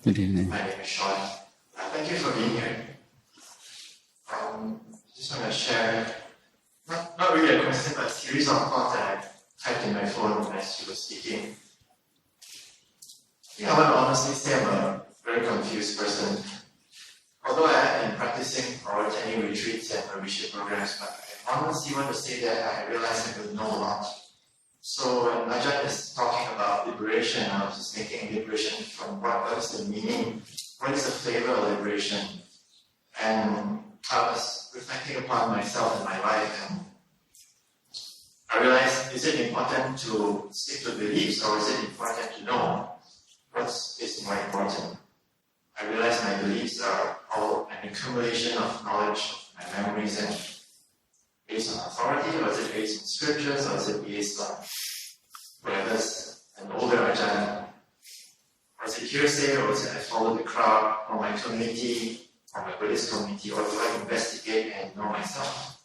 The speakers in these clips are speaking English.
Good evening. My name is Sean. Thank you for being here. I just want to share, not really a question, but a series of thoughts that I typed in my phone as you were speaking. I want to honestly say I'm a very confused person. Although I have been practicing or attending retreats and membership programs, but I honestly want to say that I realize I don't know a lot. So when Ajahn is talking about liberation, I was just thinking liberation from what is the meaning, what is the flavor of liberation? And I was reflecting upon myself and my life, and I realized, is it important to stick to beliefs, or is it important to know what is more important? I realized my beliefs are all an accumulation of knowledge, of my memories, and based on authority, or is it based on scriptures, or is it based on whatever's an older Ajahn? Or is it hearsay, or is it I follow the crowd, or my community, or my Buddhist community, or do I investigate and know myself?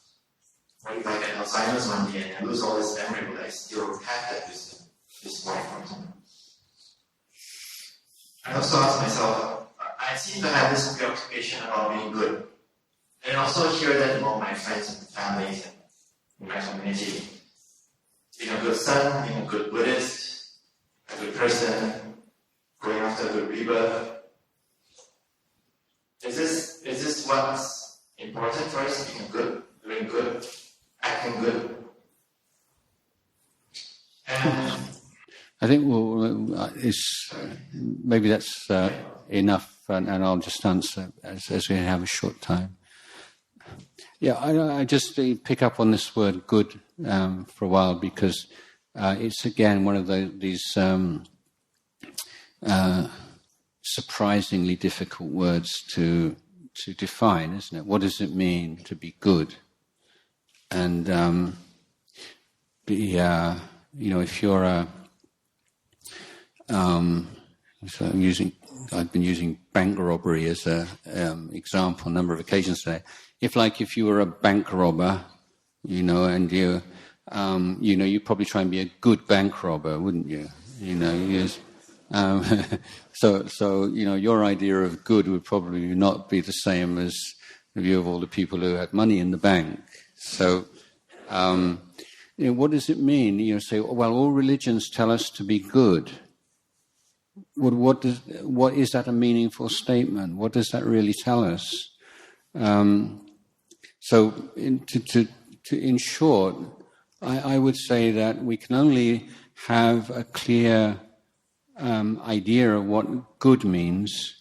What if I get Alzheimer's one day and I lose all this memory, but I still have that wisdom? This is more important. I also ask myself, I seem to have this preoccupation about being good. And I also hear that among my friends and families and in my community. Being a good son, being a good Buddhist, a good person, going after a good rebirth. Is this what's important for us? Being good, doing good, acting good? And I think maybe that's enough, and I'll just answer as we have a short time. Yeah, I just pick up on this word "good" for a while because it's again one of these surprisingly difficult words to define, isn't it? What does it mean to be good? And if you're a so I've been using bank robbery as a example a number of occasions today. If you were a bank robber, and you'd probably try and be a good bank robber, wouldn't you? So your idea of good would probably not be the same as the view of all the people who had money in the bank. So, what does it mean? Say, well, all religions tell us to be good. What is that a meaningful statement? What does that really tell us? In short, I would say that we can only have a clear idea of what good means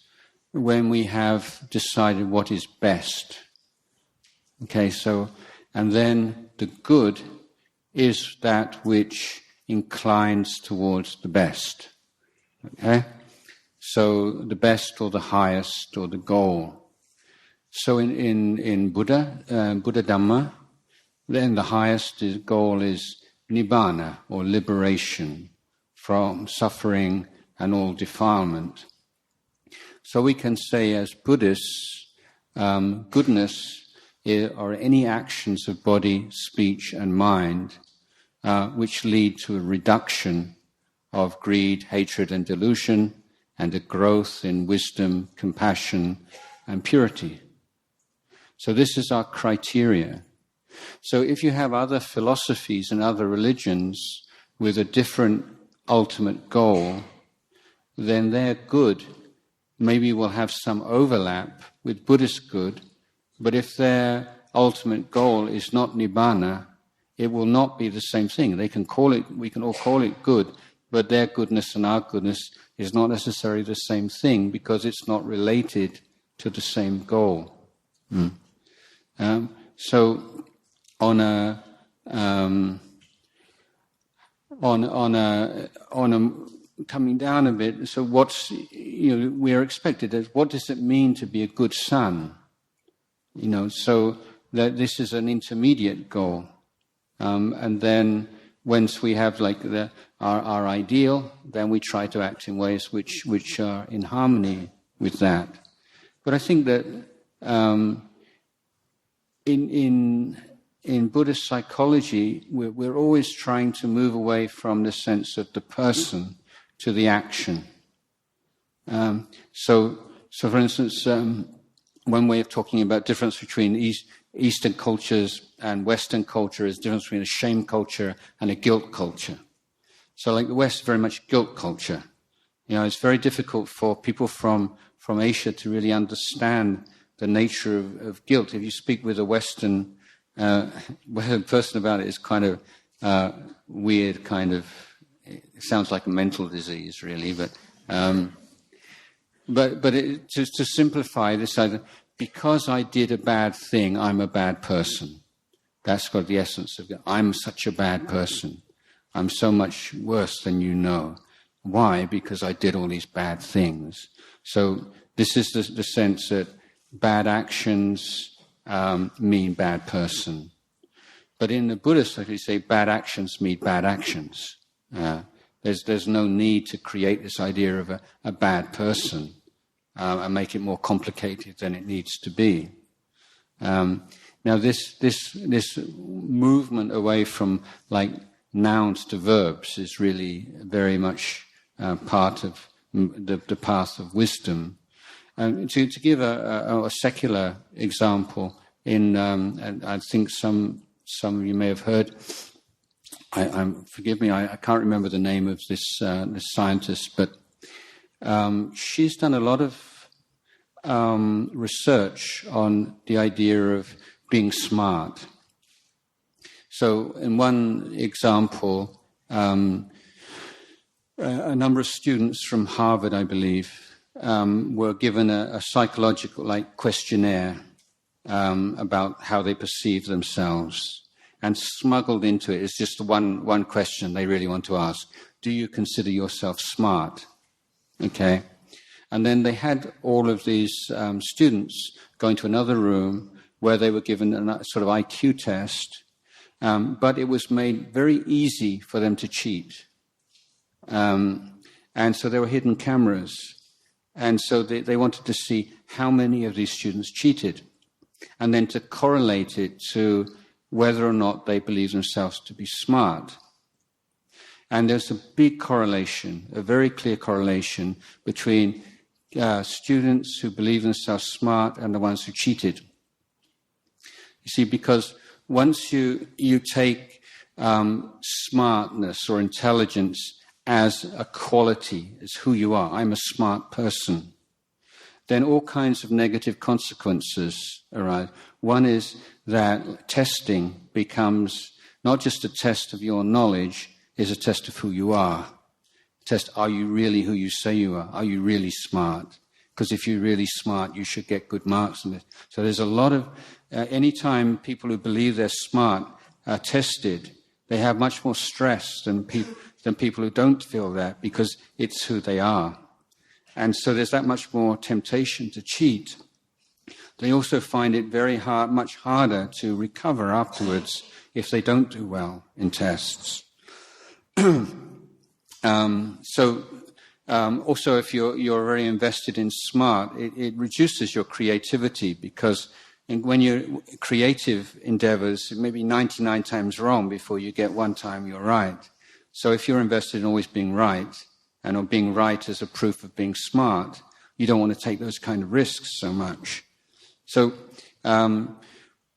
when we have decided what is best. Okay, and then the good is that which inclines towards the best. Okay? So the best or the highest or the goal. So in Buddha Dhamma, then the highest goal is nibbana, or liberation from suffering and all defilement. So we can say as Buddhists, goodness are any actions of body, speech and mind which lead to a reduction of greed, hatred and delusion, and a growth in wisdom, compassion and purity. So this is our criteria. So if you have other philosophies and other religions with a different ultimate goal, then their good maybe will have some overlap with Buddhist good, but if their ultimate goal is not nibbana, it will not be the same thing. We can all call it good, but their goodness and our goodness is not necessarily the same thing because it's not related to the same goal. So on a coming down a bit, so we are expected as what does it mean to be a good son? So that this is an intermediate goal, and then once we have our ideal, then we try to act in ways which are in harmony with that. But I think that in Buddhist psychology, we're always trying to move away from the sense of the person to the action. So for instance, one way of talking about difference between Eastern cultures and Western culture is the difference between a shame culture and a guilt culture. So like the West, very much guilt culture. It's very difficult for people from Asia to really understand the nature of guilt. If you speak with a Western person about it, it's kind of weird, kind of, it sounds like a mental disease, really. But to simplify this, because I did a bad thing, I'm a bad person. That's got the essence of it. I'm such a bad person. I'm so much worse than you know. Why? Because I did all these bad things. So this is the sense that bad actions mean bad person. But in the Buddhist, like we say, bad actions mean bad actions. There's no need to create this idea of a bad person and make it more complicated than it needs to be. Now this movement away from like nouns to verbs is really very much part of the path of wisdom. To give a secular example, and I think some of you may have heard. Forgive me, I can't remember the name of this scientist, but she's done a lot of research on the idea of being smart. So, in one example, a number of students from Harvard, I believe, were given a psychological questionnaire about how they perceive themselves, and smuggled into it is just one question they really want to ask: do you consider yourself smart? Okay, and then they had all of these students go into another room where they were given a sort of IQ test, but it was made very easy for them to cheat, and so there were hidden cameras. And so they wanted to see how many of these students cheated, and then to correlate it to whether or not they believe themselves to be smart. And there's a big correlation, a very clear correlation between students who believe themselves smart and the ones who cheated. You see, because once you take smartness or intelligence as a quality, as who you are, I'm a smart person, then all kinds of negative consequences arise. One is that testing becomes not just a test of your knowledge, it's a test of who you are. Test, are you really who you say you are? Are you really smart? Because if you're really smart, you should get good marks in it. So there's a lot of, anytime people who believe they're smart are tested, they have much more stress than people who don't feel that, because it's who they are. And so there's that much more temptation to cheat. They also find it very hard, much harder to recover afterwards if they don't do well in tests. Also, if you're very invested in smart, it reduces your creativity, because when you're creative endeavors, it may be 99 times wrong before you get one time you're right. So if you're invested in always being right, and on being right as a proof of being smart, you don't want to take those kind of risks so much. So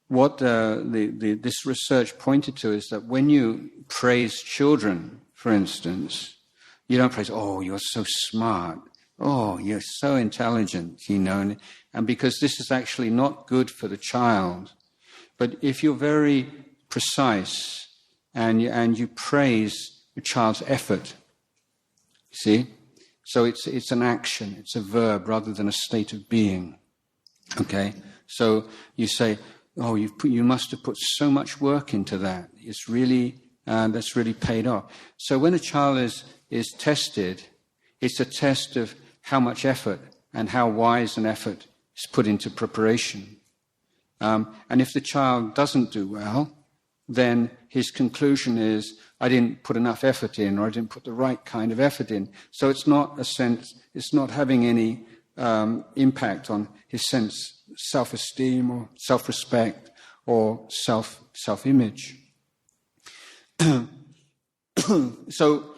what this research pointed to is that when you praise children, for instance, you don't praise, oh, you're so smart, oh, you're so intelligent, and because this is actually not good for the child. But if you're very precise and you praise the child's effort, see? So it's an action, it's a verb rather than a state of being. Okay? So you say, oh, you must have put so much work into that. It's really, that's really paid off. So when a child is tested, it's a test of how much effort and how wise an effort is put into preparation. And if the child doesn't do well, then his conclusion is, I didn't put enough effort in, or I didn't put the right kind of effort in. So it's not having any impact on his self-esteem or self-respect or self-image. So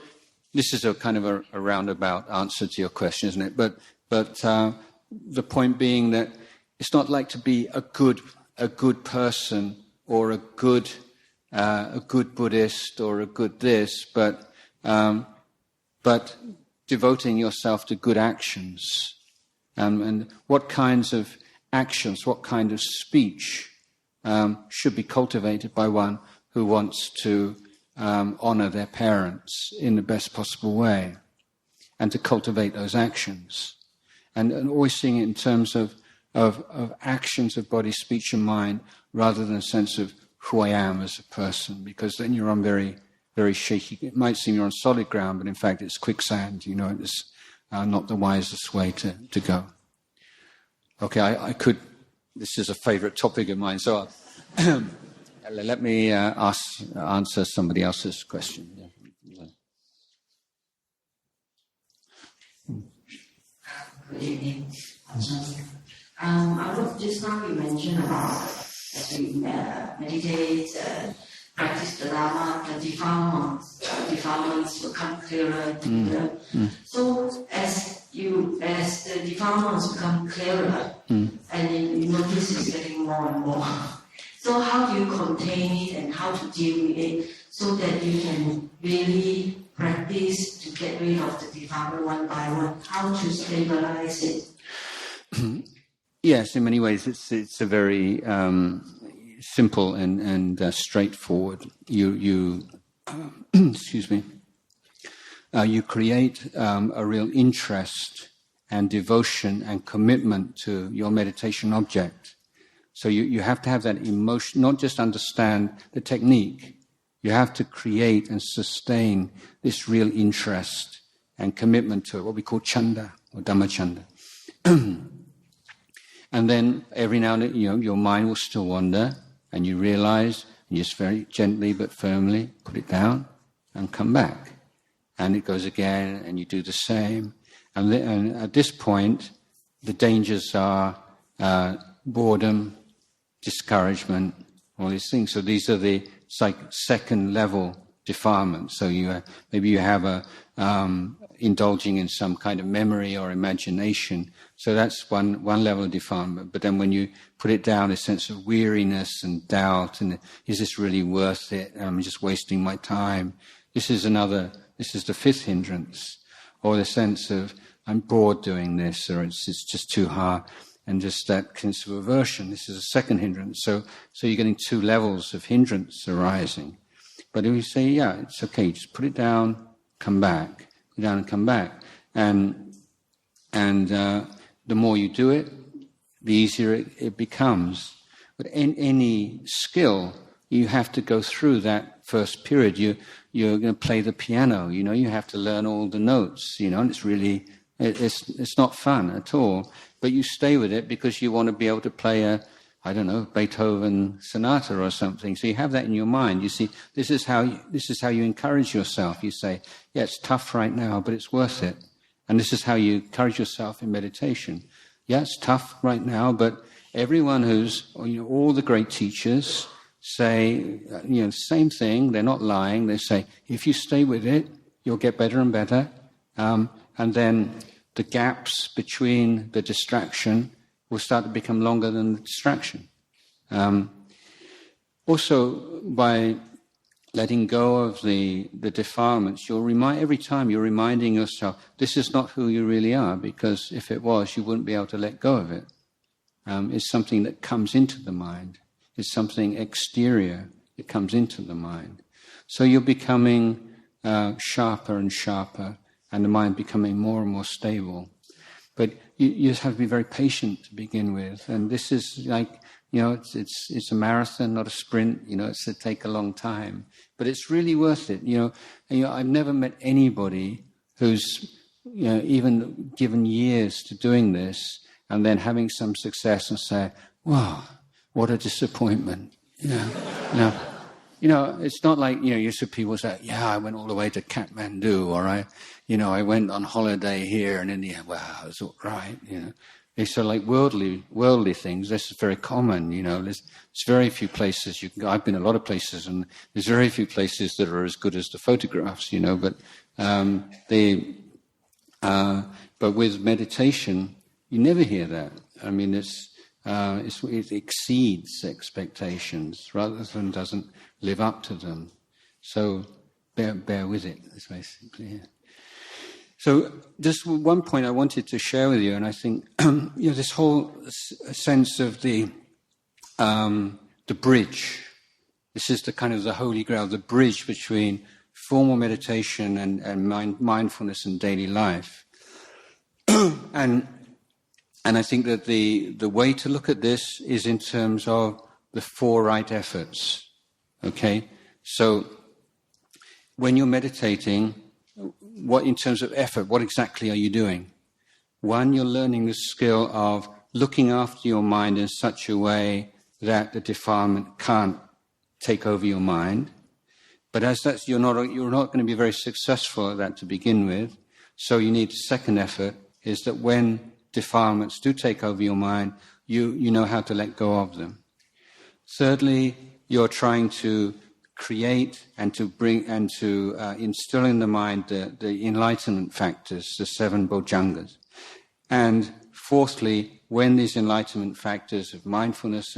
this is a kind of a roundabout answer to your question, isn't it? But the point being that it's not like to be a good person or a good Buddhist or a good this, but devoting yourself to good actions. And what kinds of actions, what kind of speech should be cultivated by one who wants to honor their parents in the best possible way, and to cultivate those actions. And always seeing it in terms of actions of body, speech and mind, rather than a sense of who I am as a person, because then you're on very, very shaky. It might seem you're on solid ground, but in fact it's quicksand, it's not the wisest way to go. Okay, I could, this is a favorite topic of mine, so let me answer somebody else's question. Yeah. Good evening, Ajahn. Just now you mentioned about as we meditate, practice the Dhamma, the defilements become clearer. So as the defilements become clearer, and you notice it's getting more and more. So how do you contain it and how to deal with it so that you can really practice to get rid of the defilement one by one? How to stabilize it? Yes, in many ways it's a very simple and straightforward. You excuse me. You create a real interest and devotion and commitment to your meditation object. So you have to have that emotion, not just understand the technique. You have to create and sustain this real interest and commitment to it, what we call chanda or Dhamma chanda. And then every now and then, your mind will still wander, and you realize, and you just very gently but firmly put it down and come back. And it goes again, and you do the same. And at this point, the dangers are boredom, discouragement, all these things. So these are the second level defilements. So maybe you have indulging in some kind of memory or imagination. So that's one level of defilement. But then when you put it down, a sense of weariness and doubt, and is this really worth it? I'm just wasting my time. This is the fifth hindrance, or the sense of I'm bored doing this, or it's just too hard. And just that sense of aversion, this is a second hindrance. So you're getting two levels of hindrance arising. But if you say, yeah, it's okay, just put it down, come back, put it down and come back. And the more you do it, the easier it becomes. But in any skill, you have to go through that first period. You're going to play the piano, you have to learn all the notes, and it's really, it's not fun at all. But you stay with it because you want to be able to play Beethoven sonata or something. So you have that in your mind. You see, this is how you encourage yourself. You say, yeah, it's tough right now, but it's worth it. And this is how you encourage yourself in meditation. Yeah, it's tough right now, but everyone all the great teachers say, same thing. They're not lying. They say, if you stay with it, you'll get better and better. And then the gaps between the distraction will start to become longer than the distraction. Also, by letting go of the defilements, every time you're reminding yourself, this is not who you really are, because if it was, you wouldn't be able to let go of it. It's something that comes into the mind. It's something exterior that comes into the mind. So you're becoming sharper and sharper, and the mind becoming more and more stable. But you just have to be very patient to begin with. And this is like, it's a marathon, not a sprint. It's to take a long time. But it's really worth it. I've never met anybody who's, even given years to doing this and then having some success and say, wow, what a disappointment. It's not like, you see people say, yeah, I went all the way to Kathmandu, or I went on holiday here, and in the end, wow, it's all right, It's sort of like worldly things. This is very common, There's very few places you can go. I've been a lot of places, and there's very few places that are as good as the photographs, But But with meditation, you never hear that. I mean, it exceeds expectations rather than doesn't live up to them. So bear with it. That's basically it. So just one point I wanted to share with you, and I think this whole sense of the bridge. This is the kind of the holy grail, the bridge between formal meditation and mindfulness in daily life. And I think that the way to look at this is in terms of the 4 right efforts. Okay? So when you're meditating, what in terms of effort, what exactly are you doing? One, you're learning the skill of looking after your mind in such a way that the defilement can't take over your mind. But as that's you're not going to be very successful at that to begin with. So you need a second effort, is that when defilements do take over your mind, you know how to let go of them. Thirdly, you're trying to create and to bring and to instill in the mind the enlightenment factors, the 7 bojjhangas. And fourthly, when these enlightenment factors of mindfulness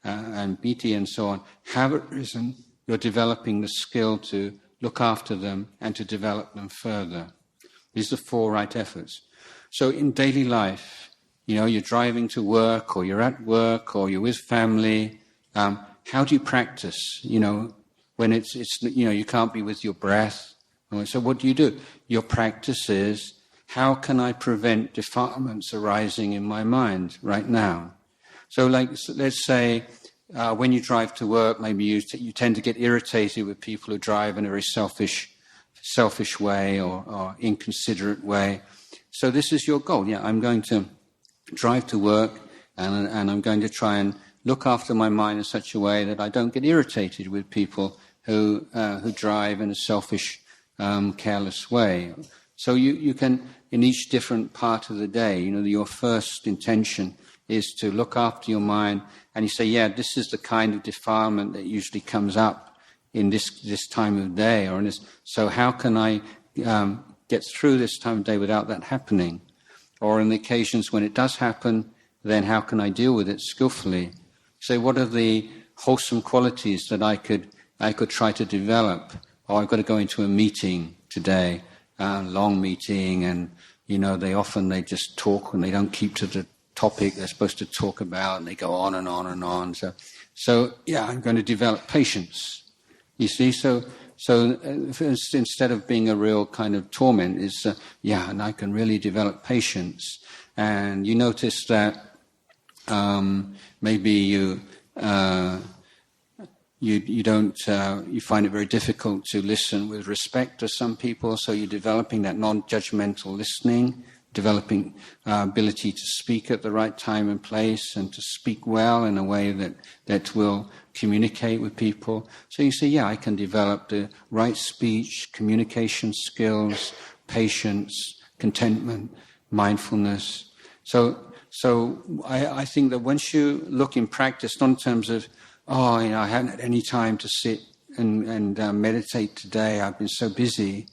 and piti and so on have arisen, you're developing the skill to look after them and to develop them further. These are 4 right efforts. So in daily life, you're driving to work, or you're at work, or you're with family. How do you practice? When it's you can't be with your breath. So what do? Your practice is, how can I prevent defilements arising in my mind right now? So let's say when you drive to work, maybe you tend to get irritated with people who drive in a very selfish way or inconsiderate way. So this is your goal. Yeah, I'm going to drive to work and I'm going to try and look after my mind in such a way that I don't get irritated with people who drive in a selfish, careless way. So you can, in each different part of the day, your first intention is to look after your mind, and you say, yeah, this is the kind of defilement that usually comes up in this time of day, or in this. So how can I get through this time of day without that happening? Or in the occasions when it does happen, then how can I deal with it skillfully? So what are the wholesome qualities that I could try to develop? Oh, I've got to go into a meeting today, long meeting, and they just talk and they don't keep to the topic they're supposed to talk about, and they go on and on and on. So yeah, I'm going to develop patience. You see, so instead of being a real kind of torment, is and I can really develop patience. And you notice that maybe you find it very difficult to listen with respect to some people, so you're developing that non-judgmental listening, developing ability to speak at the right time and place, and to speak well in a way that will communicate with people. So you say, I can develop the right speech, communication skills, patience, contentment, mindfulness. So I think that once you look in practice, not in terms of, I haven't had any time to sit and meditate today, I've been so busy.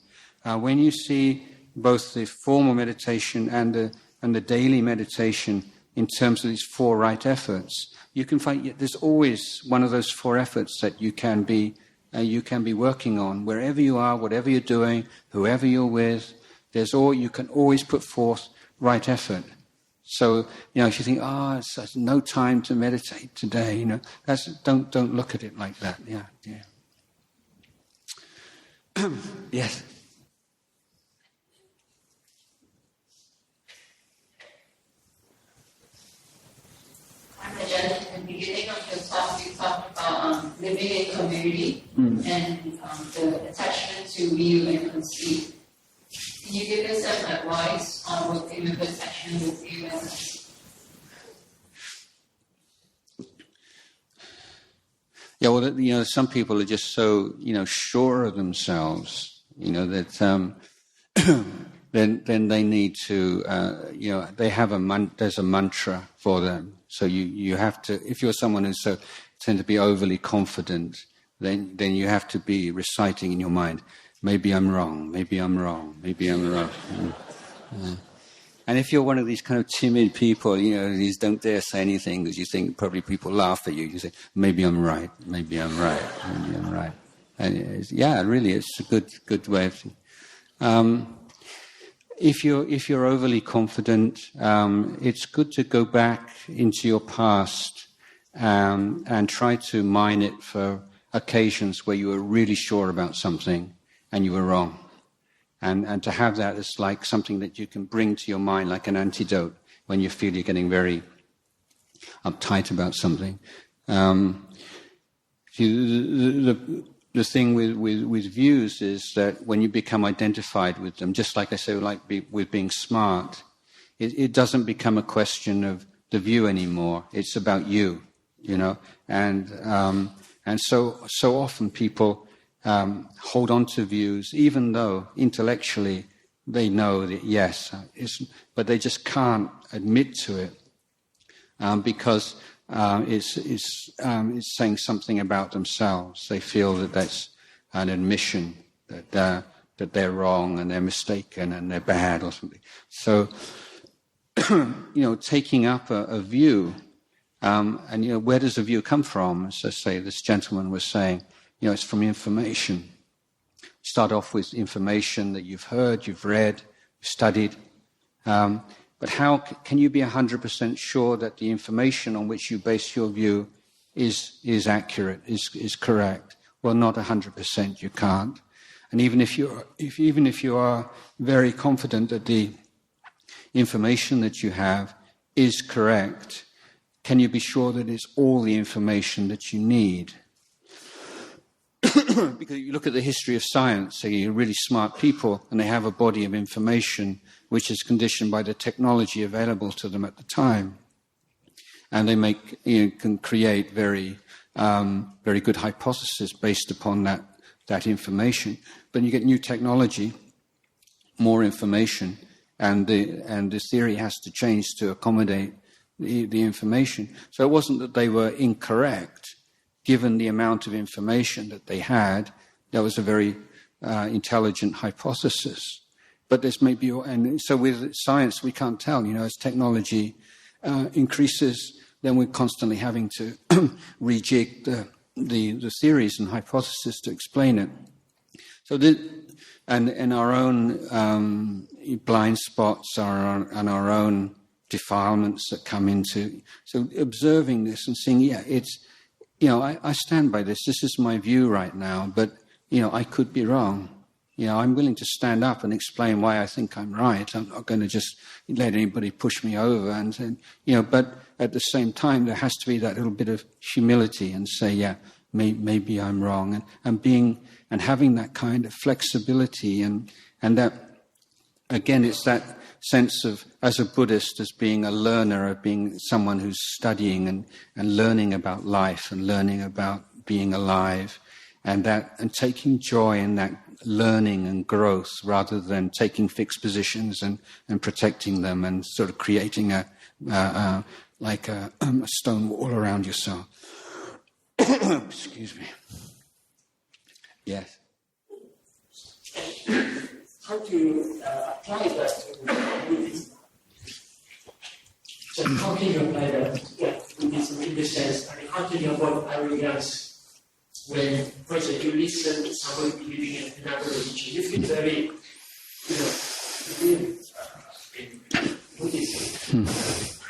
When you see both the formal meditation and the daily meditation in terms of these 4 right efforts, you can find there's always one of those 4 efforts that you can be working on wherever you are, whatever you're doing, whoever you're with. You can always put forth right effort. So if you think, it's no time to meditate today, don't look at it like that. Yeah. Yes. Ajahn, at the beginning of your talk, you talked about living in community and the attachment to view and conceit. Can you give us some advice on working with attachment with view and conceit? Yeah, well, some people are just so, sure of themselves, that then they need to, they have there's a mantra for them. So you have to, if you're someone who's tend to be overly confident, then you have to be reciting in your mind, maybe I'm wrong, maybe I'm wrong, maybe I'm wrong. And if you're one of these kind of timid people, you don't dare say anything because you think probably people laugh at you. You say, maybe I'm right, maybe I'm right, maybe I'm right. And really, it's a good way of thinking. If you're overly confident, it's good to go back into your past and try to mine it for occasions where you were really sure about something and you were wrong. And to have that as like something that you can bring to your mind, like an antidote, when you feel you're getting very uptight about something. The thing with views is that when you become identified with them, just like I say, with being smart, it doesn't become a question of the view anymore. It's about you, And so often people hold on to views, even though intellectually they know that yes, but they just can't admit to it because it's saying something about themselves. They feel that that's an admission that they're wrong and they're mistaken and they're bad or something. So, taking up a view, and where does the view come from? As I say, this gentleman was saying, it's from information. Start off with information that you've heard, you've read, you've studied. But how can you be 100% sure that the information on which you base your view is accurate, is correct? Well, not 100%. You can't. And even if you are very confident that the information that you have is correct, can you be sure that it's all the information that you need? Because you look at the history of science, so you're really smart people, and they have a body of information which is conditioned by the technology available to them at the time, and they can create very good hypotheses based upon that information. But you get new technology, more information, and the theory has to change to accommodate the information. So it wasn't that they were incorrect. Given the amount of information that they had, that was a very intelligent hypothesis. But this may be, and so with science we can't tell. As technology increases, then we're constantly having to rejig the theories and hypotheses to explain it. So, and our own blind spots and our own defilements that come into. So observing this and seeing, it's. I stand by this. This is my view right now, but, I could be wrong. I'm willing to stand up and explain why I think I'm right. I'm not going to just let anybody push me over. But at the same time, there has to be that little bit of humility and say, maybe I'm wrong. And having that kind of flexibility and that, again, it's that sense of, as a Buddhist, as being a learner, of being someone who's studying and learning about life and learning about being alive, and taking joy in that learning and growth rather than taking fixed positions and protecting them and sort of creating a stone wall around yourself. Excuse me. Yes. How to apply that to Buddhism? So how can you apply that to Buddhism in the sense, how can you avoid arrogance when, for example, you listen to somebody believing in another religion? You feel very, in Buddhism.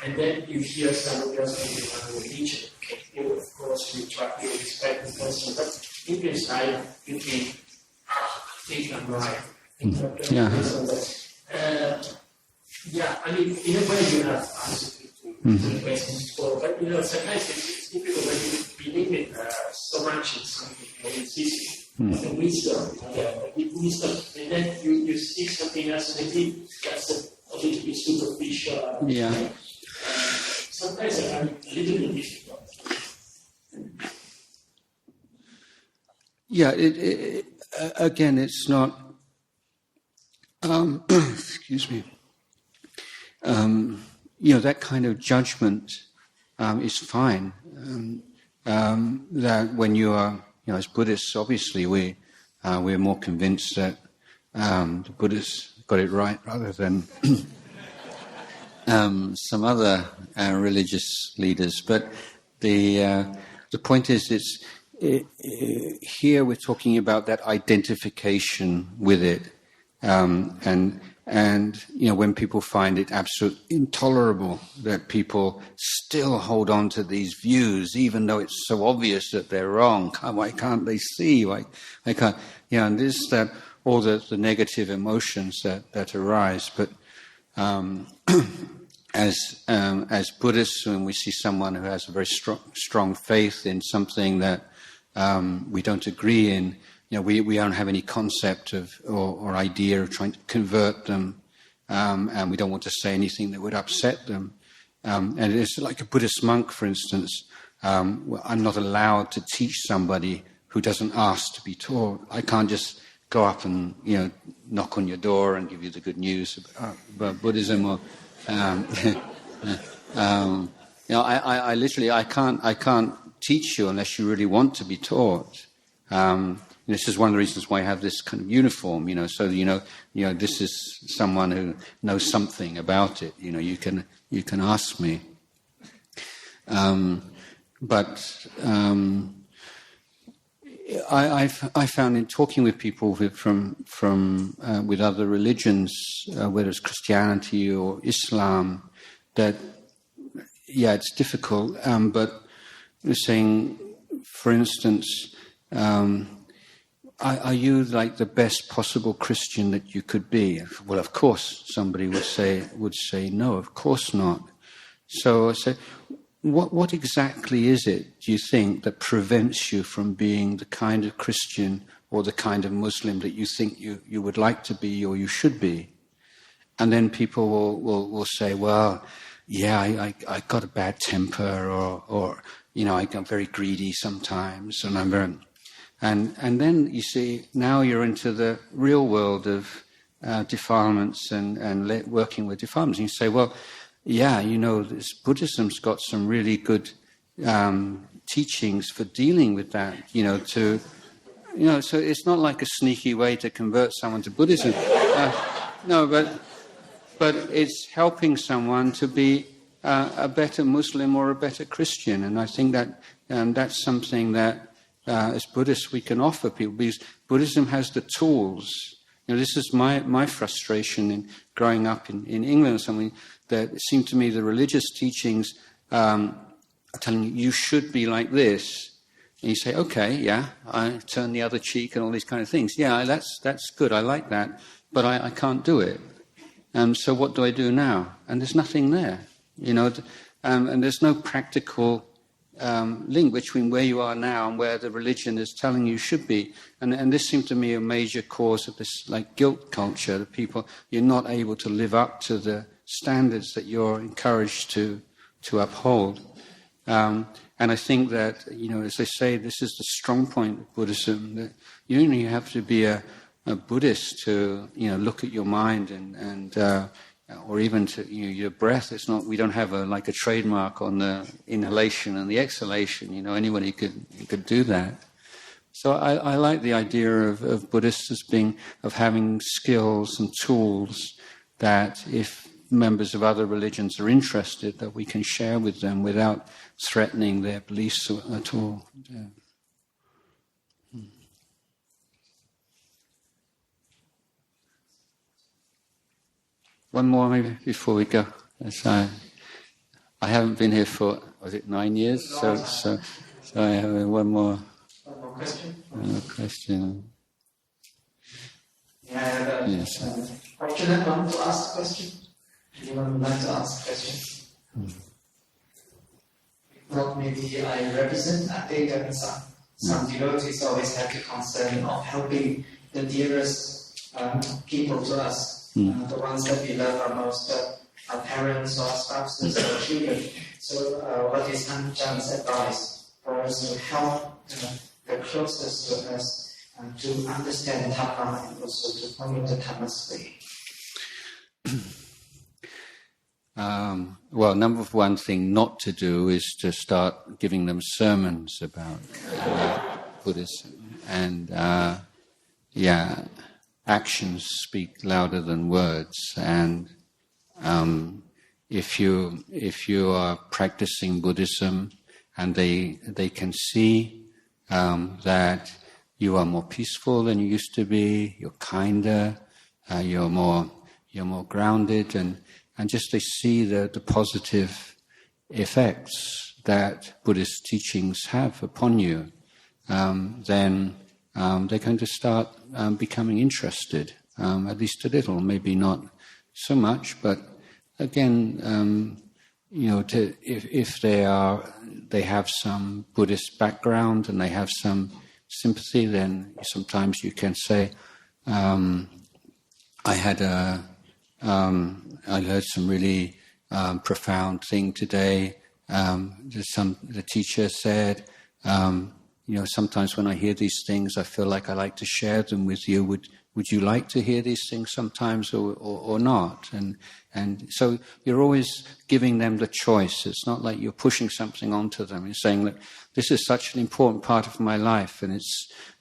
And then you hear someone else believing in another religion. Okay, of course, you try to respect the person, but in inside, you think, I think I'm right. Yeah. In a way you have answered to the questions before, but sometimes it's difficult when you believe in so much in something, and it's easy. The wisdom, and then you see something else, and maybe that's a little bit superficial. Yeah. Sometimes I find it a little bit difficult. Yeah, again, it's not. Excuse me. That kind of judgment is fine. That when you are, as Buddhists, obviously we we're more convinced that the Buddhists got it right rather than some other religious leaders. But the point is, here we're talking about that identification with it, and when people find it absolutely intolerable that people still hold on to these views, even though it's so obvious that they're wrong. Why can't they see? Why can't? And this that all the negative emotions that arise. But as Buddhists, when we see someone who has a very strong faith in something that we don't agree in, we don't have any concept of or idea of trying to convert them, and we don't want to say anything that would upset them. And it's like a Buddhist monk, for instance. I'm not allowed to teach somebody who doesn't ask to be taught. I can't just go up and knock on your door and give you the good news about Buddhism. Or I literally I can't teach you unless you really want to be taught. This is one of the reasons why I have this kind of uniform, so this is someone who knows something about it. You can ask me. But I found in talking with people from with other religions, whether it's Christianity or Islam, that it's difficult. But you're saying, for instance, are you like the best possible Christian that you could be? Well, of course, somebody would say no, of course not. So I say, what exactly is it, do you think, that prevents you from being the kind of Christian or the kind of Muslim that you think you would like to be or you should be? And then people will say, well, I got a bad temper, or I get very greedy sometimes, and I'm very... And then you see, now you're into the real world of defilements and working with defilements. And you say, well, this Buddhism's got some really good teachings for dealing with that. So it's not like a sneaky way to convert someone to Buddhism. No, but it's helping someone to be a better Muslim or a better Christian. And I think that that's something that as Buddhists we can offer people, because Buddhism has the tools. This is my frustration in growing up in England or something, that it seemed to me the religious teachings are telling you should be like this. And you say, okay, I turn the other cheek and all these kind of things. Yeah, that's good, I like that, but I can't do it. So what do I do now? And there's nothing there, and there's no practical link between where you are now and where the religion is telling you should be. And this seemed to me a major cause of this guilt culture, that people, you're not able to live up to the standards that you're encouraged to uphold. And I think that, as they say, this is the strong point of Buddhism, that you have to be a Buddhist to, look at your mind and or even to your breath. It's not. We don't have a trademark on the inhalation and the exhalation. Anybody could do that. So I like the idea of Buddhists as having skills and tools that, if members of other religions are interested, that we can share with them without threatening their beliefs at all. Yeah. One more maybe before we go. I haven't been here for, 9 years? So I have one more. One more question? One more question. Yeah, yes. Fortunate one to ask a question. Anyone would like to ask a question? Well, maybe I represent. I think that some devotees always have the concern of helping the dearest people to us. The ones that we love are most our parents or spouses or children. So what is Ajahn advice for us to help the closest to us to understand Dhamma and also to follow the Dhamma's way? Well, number one thing not to do is to start giving them sermons about Buddhism. And actions speak louder than words, and if you are practicing Buddhism and they can see that you are more peaceful than you used to be, you're kinder, you're more grounded, and just they see the positive effects that Buddhist teachings have upon you, then they're going to start becoming interested, at least a little, maybe not so much, but again, if they have some Buddhist background and they have some sympathy, then sometimes you can say, I heard some really profound thing today. The teacher said, sometimes when I hear these things, I feel like I like to share them with you. Would you like to hear these things sometimes or not? And so you're always giving them the choice. It's not like you're pushing something onto them. You're saying that this is such an important part of my life, and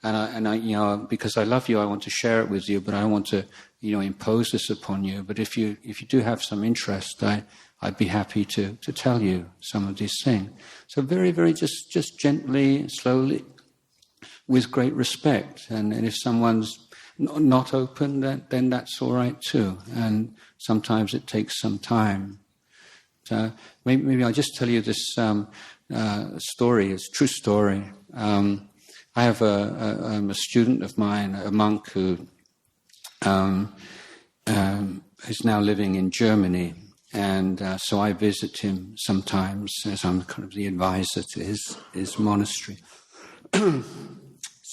I because I love you, I want to share it with you, but I don't want to impose this upon you. But if you do have some interest, I'd be happy to tell you some of these things. So very, very just gently, slowly, with great respect. And if someone's not open, then that's all right too. And sometimes it takes some time. So maybe I'll just tell you this story. It's a true story. I have a student of mine, a monk who is now living in Germany. And so I visit him sometimes as I'm kind of the advisor to his monastery.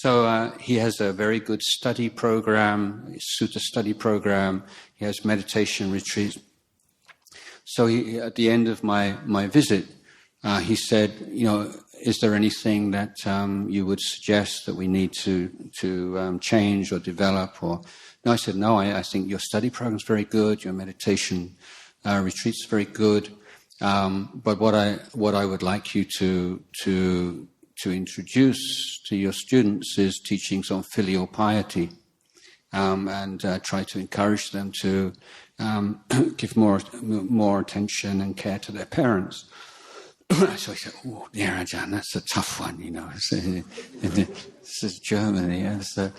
So he has a very good study program, sutta study program. He has meditation retreats. So at the end of my visit, he said, is there anything that you would suggest that we need to change or develop? Or no, I said, no, I think your study program is very good. Your meditation retreats very good. But what I would like you to introduce to your students is teachings on filial piety, and try to encourage them to give more attention and care to their parents. So he said, "Oh, dear Ajahn, that's a tough one, This is Germany, yeah? So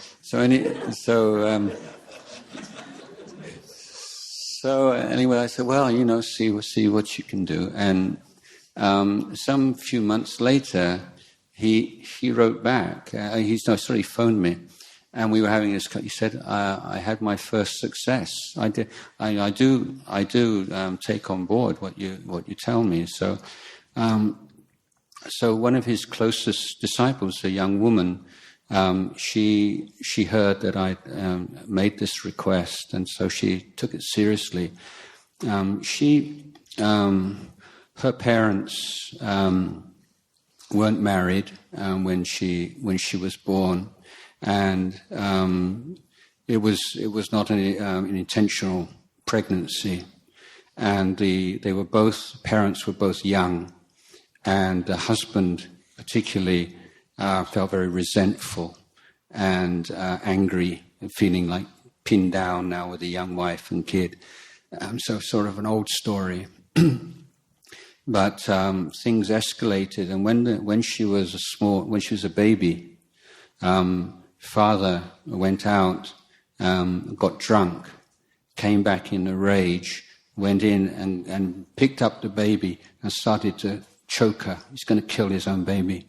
anyway, I said, well, see what you can do. And some few months later, he wrote back. He phoned me, and we were having this. He said, I had my first success. I do take on board what you tell me. So one of his closest disciples, a young woman, she heard that I made this request, and so she took it seriously. Her parents weren't married when she was born, and it was not an intentional pregnancy, and parents were both young, and the husband particularly felt very resentful and angry, and feeling like pinned down now with a young wife and kid. So sort of an old story. But things escalated, and when she was a baby, father went out, got drunk, came back in a rage, went in and picked up the baby and started to choke her. He's going to kill his own baby.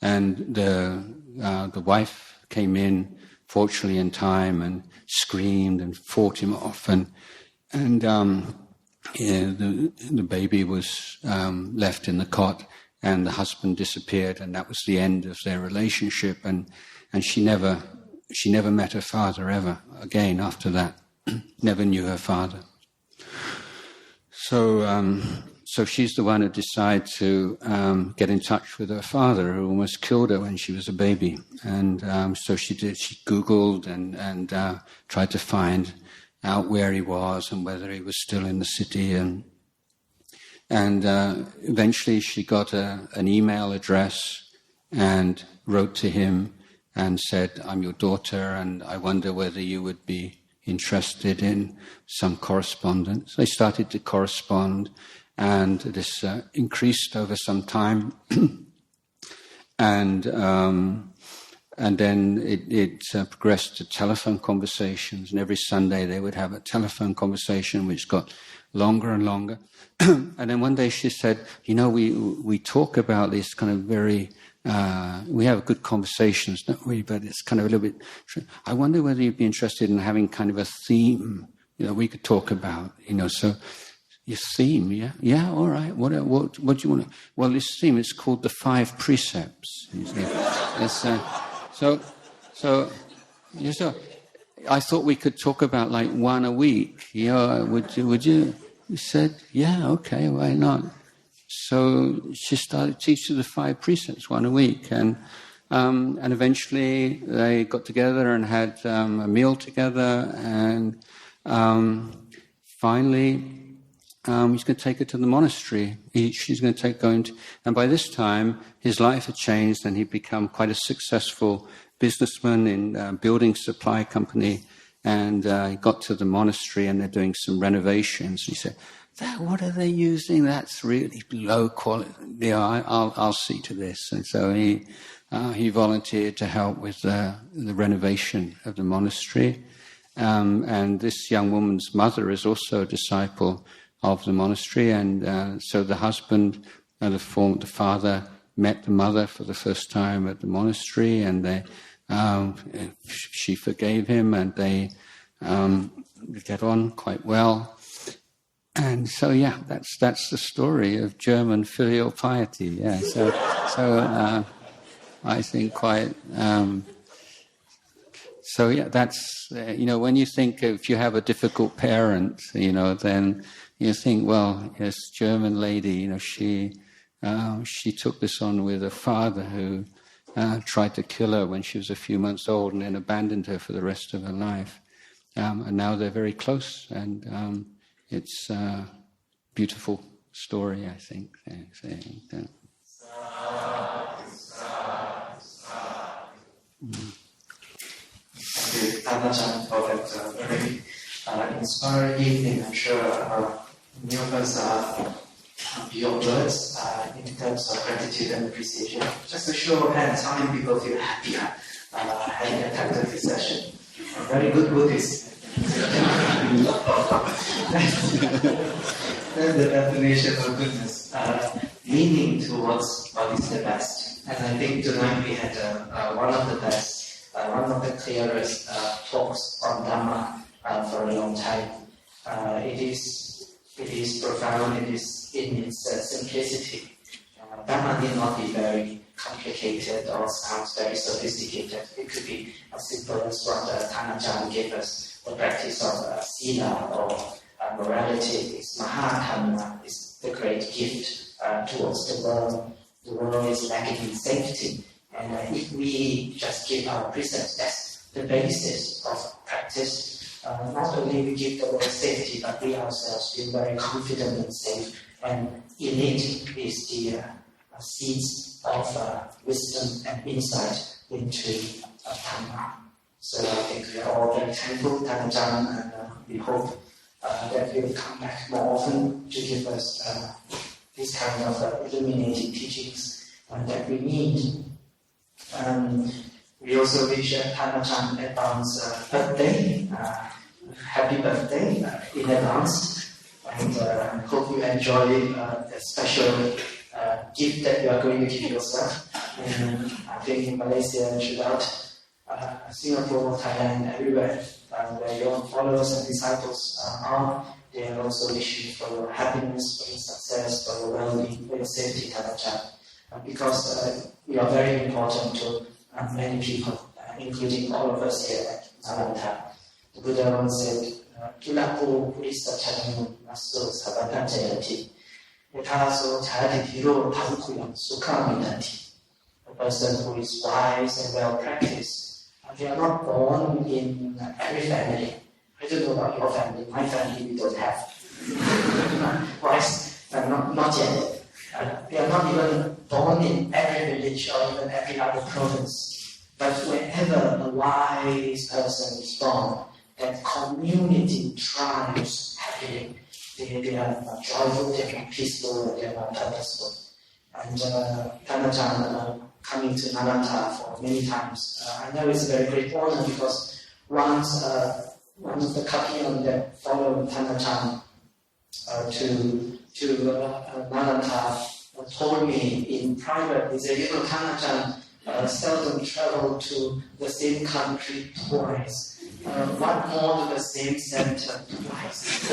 And the wife came in, fortunately in time, and screamed and fought him off, and the baby was left in the cot, and the husband disappeared, and that was the end of their relationship. And she never met her father ever again after that. Never knew her father. So she's the one who decided to get in touch with her father, who almost killed her when she was a baby. And so she did. She Googled and tried to find out where he was and whether he was still in the city. And eventually she got an email address and wrote to him and said, I'm your daughter, and I wonder whether you would be interested in some correspondence. They started to correspond, and this increased over some time. And then it progressed to telephone conversations, and every Sunday they would have a telephone conversation which got longer and longer. And then one day she said, we talk about this kind of very, we have good conversations, don't we? But it's kind of a little bit, I wonder whether you'd be interested in having kind of a theme, we could talk about, so your theme, yeah? Yeah, all right. What do you want to, well, this theme is called the 5 Precepts. It's, So I thought we could talk about like one a week. Would you? He said, yeah, okay, why not? So she started teaching the 5 precepts one a week, and eventually they got together and had a meal together, and finally he's going to take her to the monastery. She's going to and by this time his life had changed, and he'd become quite a successful businessman in building supply company. And he got to the monastery, and they're doing some renovations. He said, what are they using? That's really low quality. Yeah, I'll see to this. And so he volunteered to help with the renovation of the monastery. And this young woman's mother is also a disciple of the monastery. And so the husband and the father met the mother for the first time at the monastery, and she forgave him, and they get on quite well. And so, yeah, that's the story of German filial piety. Yeah, so I think quite. So yeah, that's when you think if you have a difficult parent, then you think, well, this German lady, she took this on with a father who tried to kill her when she was a few months old, and then abandoned her for the rest of her life. And now they're very close, and it's a beautiful story, I think. Thank you, Ajahn, for that very inspiring evening. I'm sure many of us are beyond words in terms of gratitude and appreciation. Just a show of hands, how many people feel happier having attended this session? Very good Buddhist. That's the definition of goodness, leaning towards what is the best. And I think tonight we had one of the best, one of the clearest talks on Dhamma for a long time. It is profound, it is in its simplicity. Dhamma need not be very complicated or sounds very sophisticated. It could be as simple as what Ajahn gave us. The practice of sila or morality is Mahathamma, is the great gift towards the world. The world is lacking in safety, and if we just give our precepts as the basis of practice, not only we give the world safety, but we ourselves feel very confident and safe, and in it is the seeds of wisdom and insight into Dhamma. So I think we are all very thankful to Ajahn, and we hope that he will come back more often to give us this kind of illuminating teachings that we need. We also wish Ajahn advance birthday, happy birthday in advance, and hope you enjoy the special gift that you are going to give yourself. And I think in Malaysia, throughout Singapore, Thailand, everywhere, where your followers and disciples are, they are also wishing for your happiness, for your success, for your well-being, for your safety, Ajahn. Because you are very important to many people, including all of us here at Nalanda. The Buddha once said, Kilaku Purisa Chanamu Nasu Sabata Jayati. A person who is wise and well practiced. They are not born in every family. I don't know about your family. My family, we don't have wise, not yet. They are not even born in every village or even every other province. But whenever a wise person is born, that community thrives happily. They are joyful, they are peaceful, they are purposeful. And Ajahn coming to Nalanda for many times. I know it's a very great honor because once one of the Kapiyan that followed Ajahn to Nalanda told me in private, he said, Ajahn seldom travel to the same country twice. What more to the same center twice?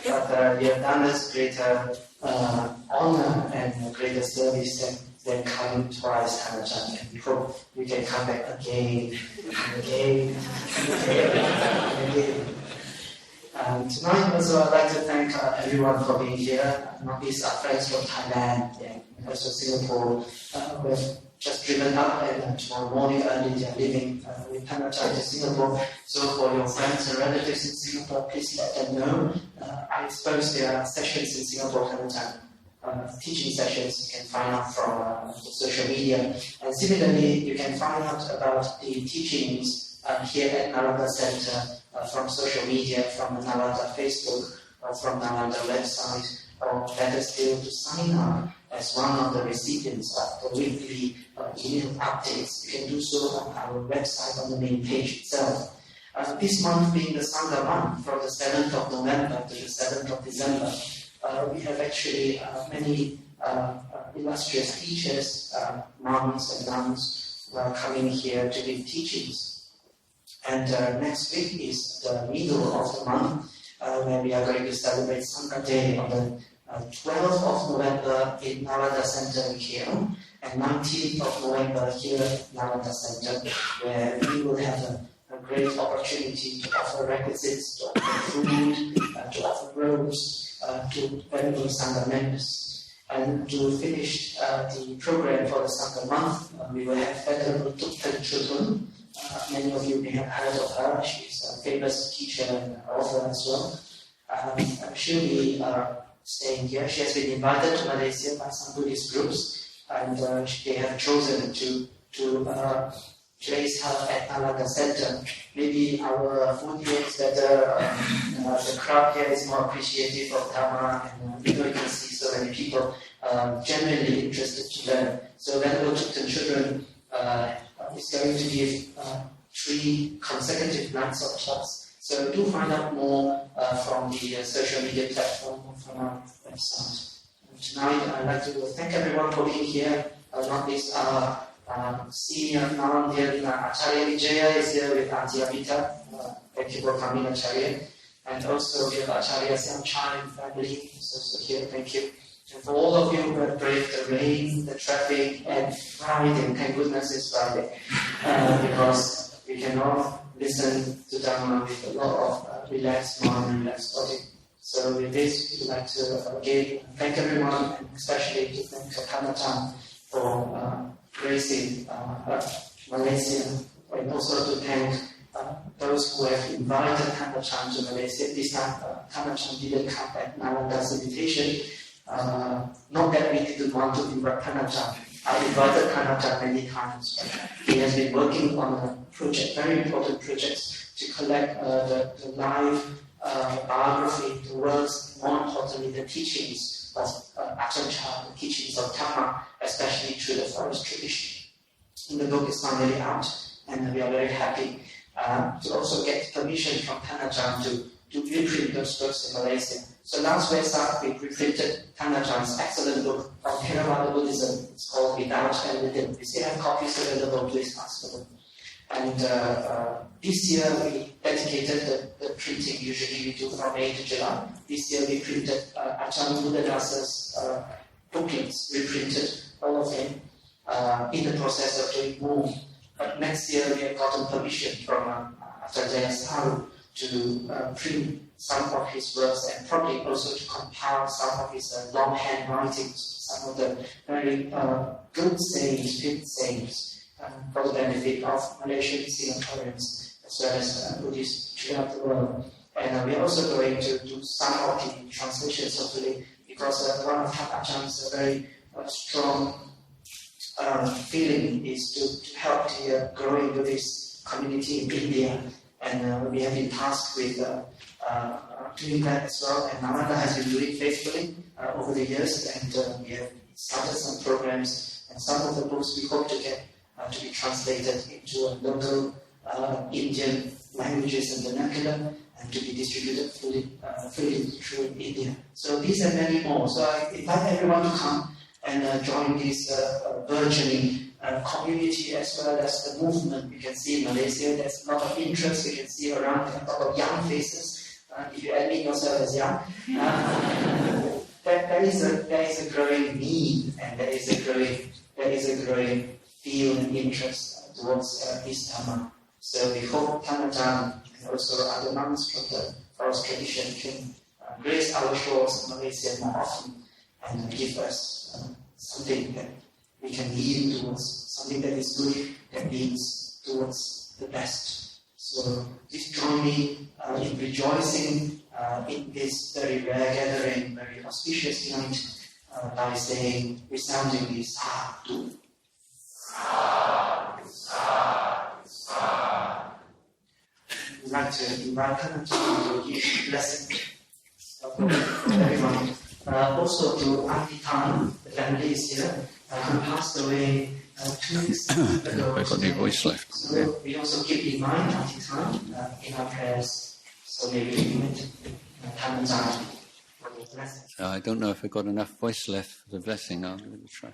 But we have done this greater honor and greater service than coming twice, Ajahn, and we hope we can come back again and again and again and again. Tonight also I'd like to thank everyone for being here, not least our friends from Thailand and also Singapore who have just driven up and tomorrow morning early they are leaving with Ajahn to Singapore. So for your friends and relatives in Singapore, please let them know. I suppose there are sessions in Singapore, Ajahn, teaching sessions you can find out from the social media. And similarly, you can find out about the teachings here at Nalanda Centre from social media, from the Nalanda Facebook, or from Nalanda website, or better still to sign up as one of the recipients of the weekly email updates. You can do so on our website on the main page itself. This month being the Sangha month, from the 7th of November to the 7th of December, we have actually many illustrious teachers, monks and nuns who are coming here to give teachings. And next week is the middle of the month, where we are going to celebrate Sangha Day on the 12th of November in Nalanda Centre here, and 19th of November here at Nalanda Centre, where we will have a great opportunity to offer requisites, to offer food, to offer robes to venerable Sangha members. And to finish the program for the Sangha month, we will have Venerable Thupten Chutun. Many of you may have heard of her. She's a famous teacher and author as well. She'll be staying here. She has been invited to Malaysia by some Buddhist groups, and they have chosen to place her at Nalanda Centre. Maybe our food here is better, the crowd here is more appreciative of Dhamma, and you can see so many people genuinely interested to learn. So Venerable Thupten Children is going to give 3 consecutive nights of class. So do find out more from the social media platform or from our website. And tonight I'd like to thank everyone for being here, not least our senior Nalandian Acharya Vijaya is here with Auntie Amita. Thank you for coming, Acharya. And also we have Acharya Siamchan family is also here. Thank you. And for all of you who have braved the rain, the traffic, and Friday, thank goodness it's Friday, because we can all listen to Dhamma with a lot of relaxed mind, relaxed body. So with this, we'd like to again thank everyone, and especially to thank Ajahn for gracing Malaysia, and also to thank those who have invited Ajahn to Malaysia. This time, Ajahn didn't come at Nalanda's invitation. Not that we didn't want to invite Ajahn. I invited Ajahn many times. He has been working on a project, very important project, to collect the live biography, the works, more importantly, the teachings of Ajahn, the teachings of Dhamma, especially through the forest tradition. And the book is finally out, and we are very happy to also get permission from Ajahn to reprint those books in Malaysia. So last Vesak, we reprinted Ajah's excellent book on Theravada Buddhism. It's called Without and Within. We still have copies available, please ask for them. And this year we dedicated the printing, usually we do from May to July. This year we printed Ajahn Buddhadasa's booklets, reprinted all of them in the process of doing more. But next year we have gotten permission from Ajahn Jayasaro to print some of his works, and probably also to compile some of his longhand writings, some of the very good sayings, good sayings, for the benefit of Malaysian Singaporeans as well as Buddhists throughout the world. And we're also going to do some of the translations, hopefully, because one of Ajahn's very strong feeling is to help the growing Buddhist community in India, and we have been tasked with doing that as well. And Nalanda has been doing faithfully over the years, and we have started some programs, and some of the books we hope to get to be translated into local Indian languages and vernacular, and to be distributed fully through India. So these and many more. So I invite everyone to come and join this burgeoning community as well as the movement. You can see in Malaysia there's a lot of interest. You can see around a lot of young faces. If you admit yourself as young, there is a growing need, and there is a growing feel and interest towards this Dhamma. So we hope Ajahn and also other monks from the forest tradition can grace our shores in Malaysia more often and give us something that we can lean towards, something that is good, that leads towards the best. So please join me in rejoicing in this very rare gathering, very auspicious night, by saying resoundingly Sadhu. We'd like to invite Ajahn to give a blessing for everyone. Also to Auntie Tan, the family is here, who passed away 2 weeks ago. I've got the voice left. So we also keep in mind Auntie Tan in our prayers. So maybe we meet Tan Ajahn for the blessing. I don't know if I've got enough voice left for the blessing. I'm going to try.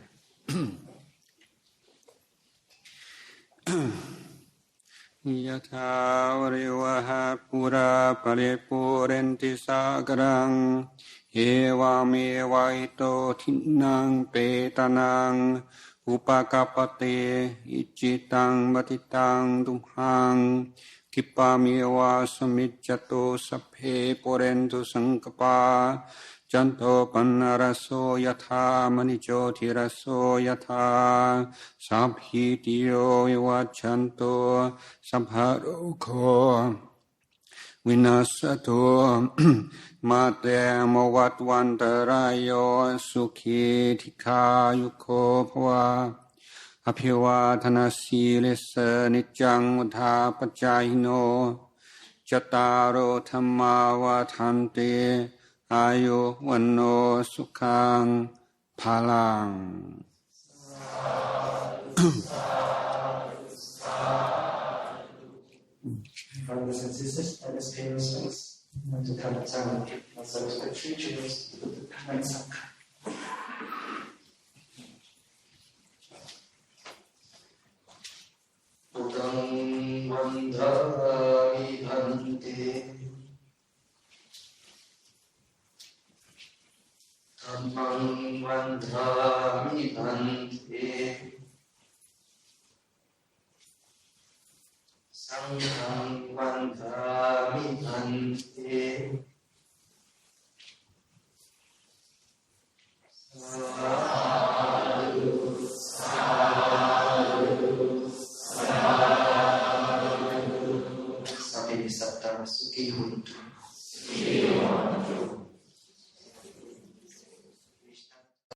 Yatha varivaha pura paripurenti sagarang evamevaito thinnang petanang upakapate ichitang matitang dumhang kipamiwa samiccato sapphe porentu sankapa Janto pannaraso yatha manichotiraso yatha sabhitiyo vivachanto sabharoko vinasato mate movatvantarayo sukhi thikayuko bhava abhivadanasīlissa niccang uddhapacayino cattaro dhamma vadhanti Ayo wano sukhang phalang. Brothers and sisters, let us pay respects to Ajahn and also to the three jewels of the Dhamma and Sangha. Buddhang vandhami bhante Dhammang vandhami bhante Sanghang vandhami bhante